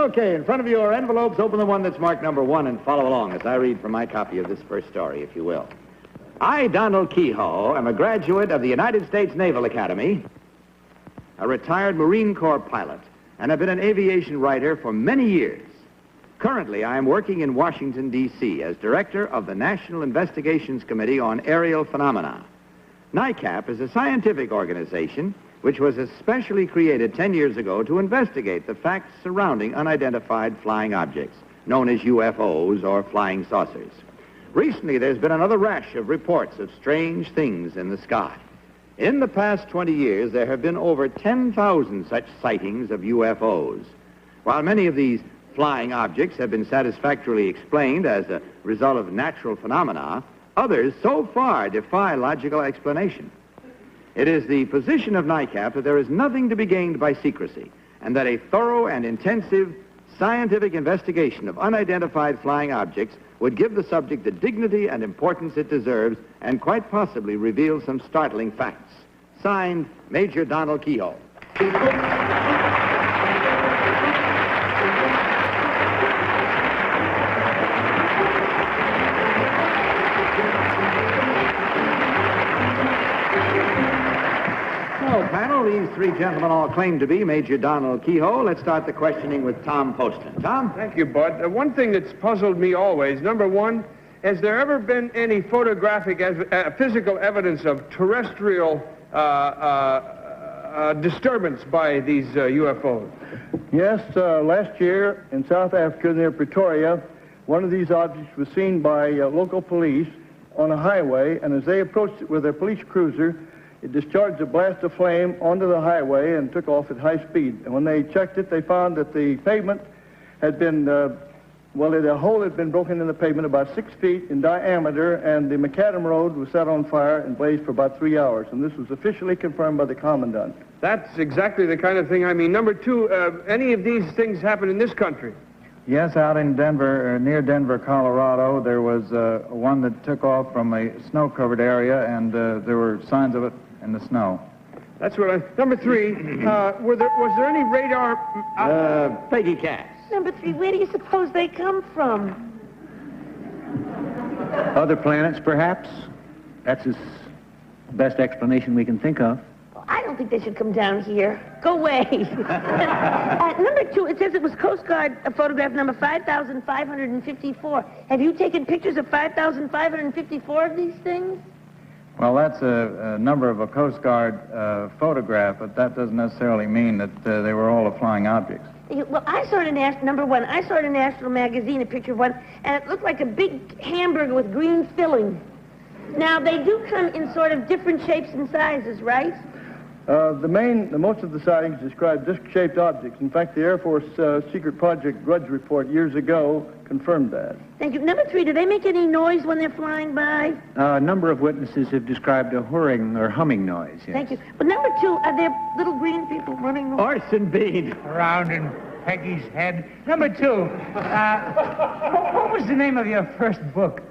Okay, in front of you are envelopes. Open the one that's marked number 1 and follow along as I read from my copy of this first story, if you will. I, Donald Keyhoe, am a graduate of the United States Naval Academy, a retired Marine Corps pilot, and have been an aviation writer for many years. Currently, I am working in Washington, D.C. as director of the National Investigations Committee on Aerial Phenomena. NICAP is a scientific organization which was especially created 10 years ago to investigate the facts surrounding unidentified flying objects, known as UFOs or flying saucers. Recently, there's been another rash of reports of strange things in the sky. In the past 20 years, there have been over 10,000 such sightings of UFOs. While many of these flying objects have been satisfactorily explained as a result of natural phenomena, others so far defy logical explanation. It is the position of NICAP that there is nothing to be gained by secrecy, and that a thorough and intensive scientific investigation of unidentified flying objects would give the subject the dignity and importance it deserves and quite possibly reveal some startling facts. Signed, Major Donald Keyhoe. Panel, these three gentlemen all claim to be Major Donald Keyhoe. Let's start the questioning with Tom Poston. Tom? Thank you, Bud. One thing that's puzzled me always, number one, has there ever been any photographic, physical evidence of terrestrial disturbance by these UFOs? Yes, last year in South Africa near Pretoria, one of these objects was seen by local police on a highway, and as they approached it with their police cruiser, it discharged a blast of flame onto the highway and took off at high speed. And when they checked it, they found that the pavement had been, a hole had been broken in the pavement about 6 feet in diameter, and the macadam road was set on fire and blazed for about 3 hours. And this was officially confirmed by the commandant. That's exactly the kind of thing I mean. Number two, any of these things happen in this country? Yes, out in Denver, near Denver, Colorado, there was one that took off from a snow-covered area, and there were signs of it in the snow. That's what I... Number three, was there any radar... Peggy Cass. Number 3, where do you suppose they come from? Other planets, perhaps? That's the best explanation we can think of. Well, I don't think they should come down here. Go away. Number 2, it says it was Coast Guard photograph number 5,554. Have you taken pictures of 5,554 of these things? Well, that's a number of a Coast Guard photograph, but that doesn't necessarily mean that they were all flying objects. Well, I saw it in number 1. I saw it in National Magazine, a picture of one, and it looked like a big hamburger with green filling. Now, they do come in sort of different shapes and sizes, right? Most of the sightings describe disc-shaped objects. In fact, the Air Force secret project Grudge report years ago confirmed that. Thank you. Number 3, do they make any noise when they're flying by? A number of witnesses have described a whirring or humming noise, yes. Thank you. But number 2, are there little green people running? Orson Bean. Around in Peggy's head. Number 2, what was the name of your first book?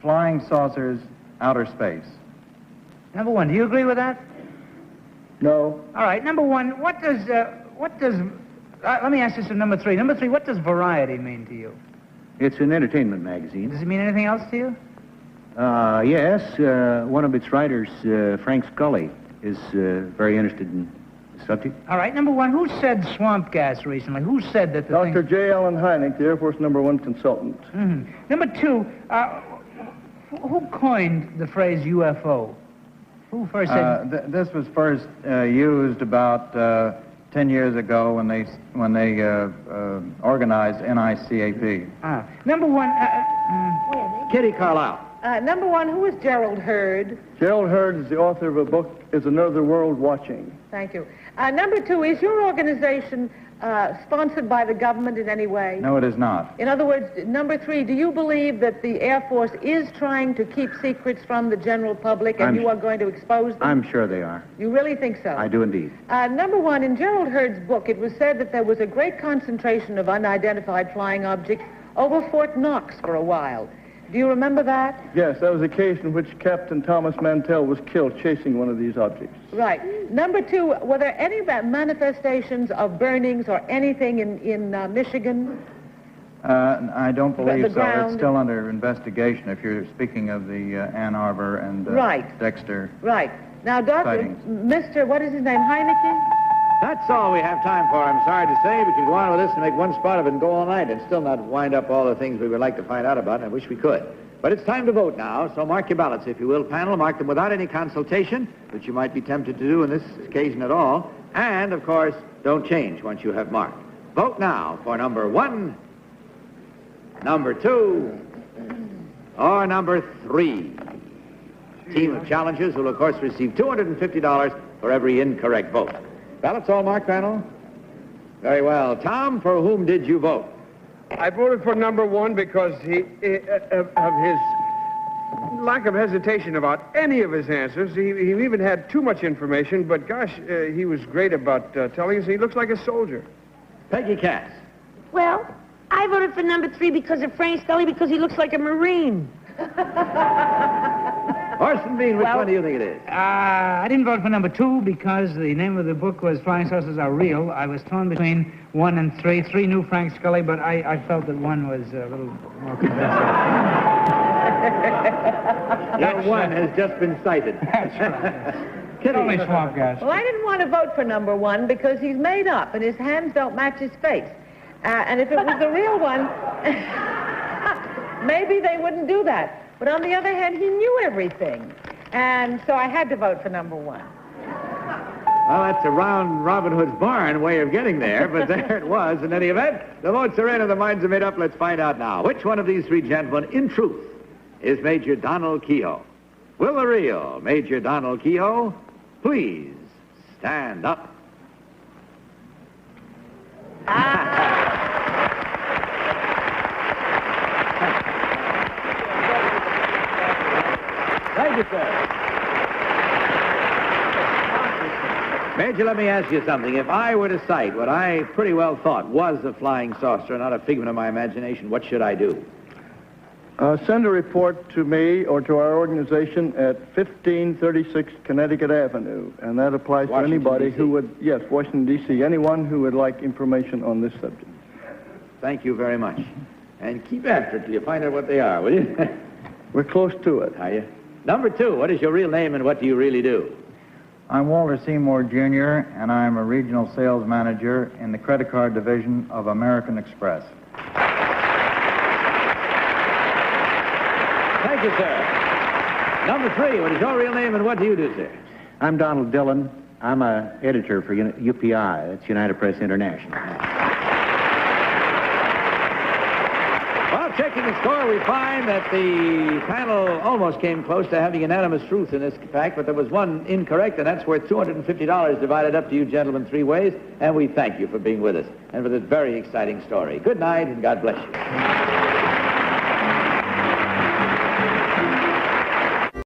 Flying Saucers, Outer Space. Number 1, do you agree with that? No. All right, number 1, let me ask this to number 3. Number 3, what does variety mean to you? It's an entertainment magazine. Does it mean anything else to you? Yes, one of its writers, Frank Scully, is very interested in the subject. All right, number 1, who said swamp gas recently? Who said that the Dr. J. Allen Hynek, the Air Force #1 consultant. Mm-hmm. Number 2, who coined the phrase UFO? Who first said... This was first used about 10 years ago when they organized NICAP. Number 1... Kitty Carlisle. Number 1, who is Gerald Hurd? Gerald Hurd is the author of a book, Is Another World Watching? Thank you. Number 2, is your organization sponsored by the government in any way? No, it is not. In other words, number 3, do you believe that the Air Force is trying to keep secrets from the general public and you are going to expose them? I'm sure they are. You really think so? I do indeed. Number 1, in Gerald Hurd's book, it was said that there was a great concentration of unidentified flying objects over Fort Knox for a while. Do you remember that? Yes, that was the case in which Captain Thomas Mantell was killed chasing one of these objects. Right. Number two, were there any manifestations of burnings or anything in Michigan? I don't believe so. ground. It's still under investigation if you're speaking of the Ann Arbor and Right. Dexter. Right. Now, Doctor, Sightings. Mr., what is his name, Heineke? That's all we have time for, I'm sorry to say. We could go on with this and make one spot of it and go all night and still not wind up all the things we would like to find out about, and I wish we could. But it's time to vote now, so mark your ballots, if you will, panel. Mark them without any consultation, which you might be tempted to do on this occasion at all. And, of course, don't change once you have marked. Vote now for number 1, number 2, or number 3. Team of challengers will, of course, receive $250 for every incorrect vote. Ballots all marked, panel? Very well. Tom, for whom did you vote? I voted for number 1 because of his lack of hesitation about any of his answers. He even had too much information, but gosh, he was great about telling us he looks like a soldier. Peggy Cass. Well, I voted for number 3 because of Frank Scully, because he looks like a Marine. Orson Bean, which one do you think it is? I didn't vote for number 2 because the name of the book was Flying Saucers Are Real. I was torn between 1 and 3. 3 knew Frank Scully, but I felt that 1 was a little more convincing. Your 1 has just been cited. That's right. Only swamp gas. Well, I didn't want to vote for number 1 because he's made up and his hands don't match his face. And if it was the real one, maybe they wouldn't do that. But on the other hand, he knew everything. And so I had to vote for number 1. Well, that's a round Robin Hood's barn way of getting there, but there it was. In any event, the votes are in and the minds are made up. Let's find out now. Which one of these 3 gentlemen, in truth, is Major Donald Keyhoe? Will the real Major Donald Keyhoe please stand up? Thank you, sir. Major, let me ask you something. If I were to cite what I pretty well thought was a flying saucer, not a figment of my imagination, what should I do? Send a report to me or to our organization at 1536 Connecticut Avenue, and that applies to Washington, anybody D.C. who would, yes, Washington, D.C., anyone who would like information on this subject. Thank you very much. And keep after it till you find out what they are, will you? We're close to it. Are you? Number 2, what is your real name and what do you really do? I'm Walter Seymour, Jr., and I'm a regional sales manager in the credit card division of American Express. Thank you, sir. Number 3, what is your real name and what do you do, sir? I'm Donald Dillon. I'm an editor for UPI. That's United Press International. Well, checking the score, we find that the panel almost came close to having unanimous truth in this fact, but there was 1 incorrect, and that's worth $250 divided up to you gentlemen 3 ways, and we thank you for being with us and for this very exciting story. Good night, and God bless you.